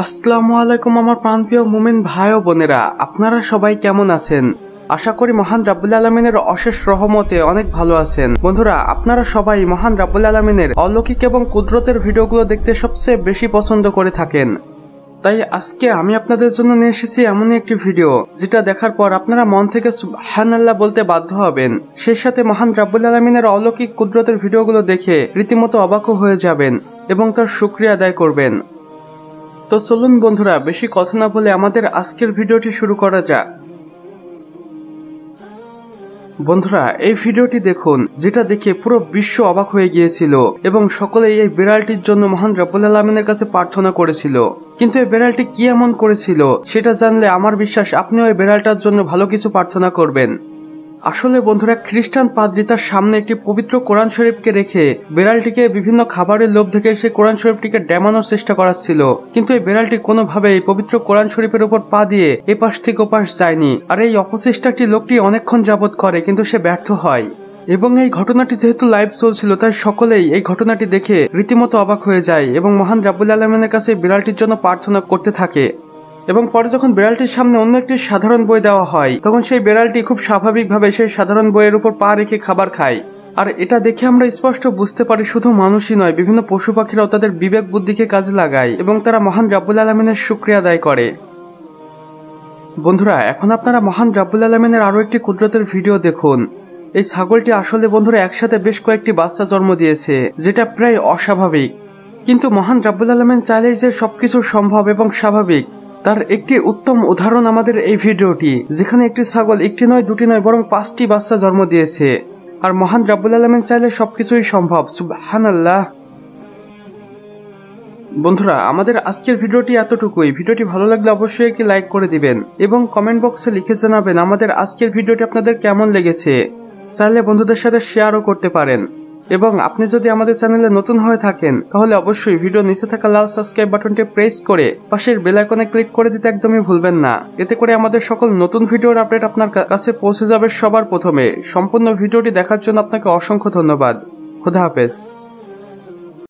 আসসালামু আলাইকুম আমার প্রাণপ্রিয় মুমিন ভাই ও বোনেরা, আপনারা সবাই কেমন আছেন? আশা করি মহান রাব্বুল আলামিনের অশেষ রহমতে অনেক ভালো আছেন। বন্ধুরা, আপনারা সবাই মহান রাব্বুল আলামিনের অলৌকিক এবং কুদরতের ভিডিওগুলো দেখতে সবচেয়ে বেশি পছন্দ করে থাকেন। তাই আজকে আমি আপনাদের জন্য নিয়ে এসেছি এমনই একটি ভিডিও যেটা দেখার পর আপনারা মন থেকে সুবহানাল্লাহ বলতে বাধ্য হবেন। সেই সাথে মহান রাব্বুল আলামিনের অলৌকিক কুদরতের ভিডিওগুলো দেখে রীতিমতো অবাকও হয়ে যাবেন এবং তার শুকরিয়া আদায় করবেন। তো চলুন বন্ধুরা, বেশি কথা না বলে আমাদের আজকের ভিডিওটি শুরু করা যাক। বন্ধুরা, এই ভিডিওটি দেখুন, যেটা দেখে পুরো বিশ্ব অবাক হয়ে গিয়েছিল এবং সকলেই এই বিড়ালটির জন্য মহান রাব্বুল আলামিনের কাছে প্রার্থনা করেছিল। কিন্তু এই বিড়ালটি কি এমন করেছিল সেটা জানলে আমার বিশ্বাস আপনিও এই বিড়ালটার জন্য ভালো কিছু প্রার্থনা করবেন। আসলে বন্ধুরা, খ্রিস্টান পাদ্রী তার সামনে একটি পবিত্র কোরআন শরীফকে রেখে বিড়ালটিকে বিভিন্ন খাবারের লোভ দেখে সে কোরআন শরীফটিকে ডেমানোর চেষ্টা করাচ্ছিল। কিন্তু এই বিড়ালটি কোনোভাবে এই পবিত্র কোরআন শরীফের উপর পা দিয়ে এপাশ থেকে ওপাশ যায়নি। আর এই অপচেষ্টাটি লোকটি অনেকক্ষণ যাবত করে, কিন্তু সে ব্যর্থ হয়। এবং এই ঘটনাটি যেহেতু লাইভ চলছিল, তাই সকলেই এই ঘটনাটি দেখে রীতিমতো অবাক হয়ে যায় এবং মহান রাব্বুল আলামিনের কাছে বিড়ালটির জন্য প্রার্থনা করতে থাকে। এবং পরে যখন বিড়ালটির সামনে অন্য একটি সাধারণ বই দেওয়া হয়, তখন সেই বিড়ালটি খুব স্বাভাবিকভাবে সেই সাধারণ বইয়ের উপর পা রেখে খাবার খায়। আর এটা দেখে আমরা স্পষ্ট বুঝতে পারি শুধু মানুষই নয়, বিভিন্ন পশু পাখিরাও তাদের বিবেক বুদ্ধিকে কাজে লাগায় এবং তারা মহান রাব্বুল আলামিনের শুকরিয়া আদায় করে। বন্ধুরা, এখন আপনারা মহান রাব্বুল আলামিনের আরো একটি কুদরতের ভিডিও দেখুন। এই ছাগলটি আসলে বন্ধুরা একসাথে বেশ কয়েকটি বাচ্চা জন্ম দিয়েছে, যেটা প্রায় অস্বাভাবিক। কিন্তু মহান রাব্বুল আলামিন চাইলেই যে সবকিছু সম্ভব এবং স্বাভাবিক, তার একটি উত্তম উদাহরণ আমাদের এই ভিডিওটি, যেখানে একটি ছাগল একটি নয় দুটি নয় বরং 5টি বাচ্চা জন্ম দিয়েছে। আর মহান রাব্বুল আলামিন চাইলে সবকিছুই সম্ভব। সুবহানাল্লাহ। বন্ধুরা, আমাদের আজকের ভিডিওটি এতটুকুই। ভিডিওটি ভালো লাগলে অবশ্যই একটি লাইক করে দিবেন এবং কমেন্ট বক্সে লিখে জানাবেন আমাদের আজকের ভিডিওটি আপনাদের কেমন লেগেছে। চাইলে বন্ধুদের সাথে শেয়ারও করতে পারেন। এবং আপনি যদি আমাদের চ্যানেলে নতুন হয়ে থাকেন, তাহলে অবশ্যই ভিডিও নিচে থাকা লাল সাবস্ক্রাইব বাটনটি প্রেস করে পাশের বেল আইকনে ক্লিক করে দিতে একদমই ভুলবেন না। এতে করে আমাদের সকল নতুন ভিডিওর আপডেট আপনার কাছে পৌঁছে যাবে সবার প্রথমে। সম্পূর্ণ ভিডিওটি দেখার জন্য আপনাকে অসংখ্য ধন্যবাদ। খোদা হাফেজ।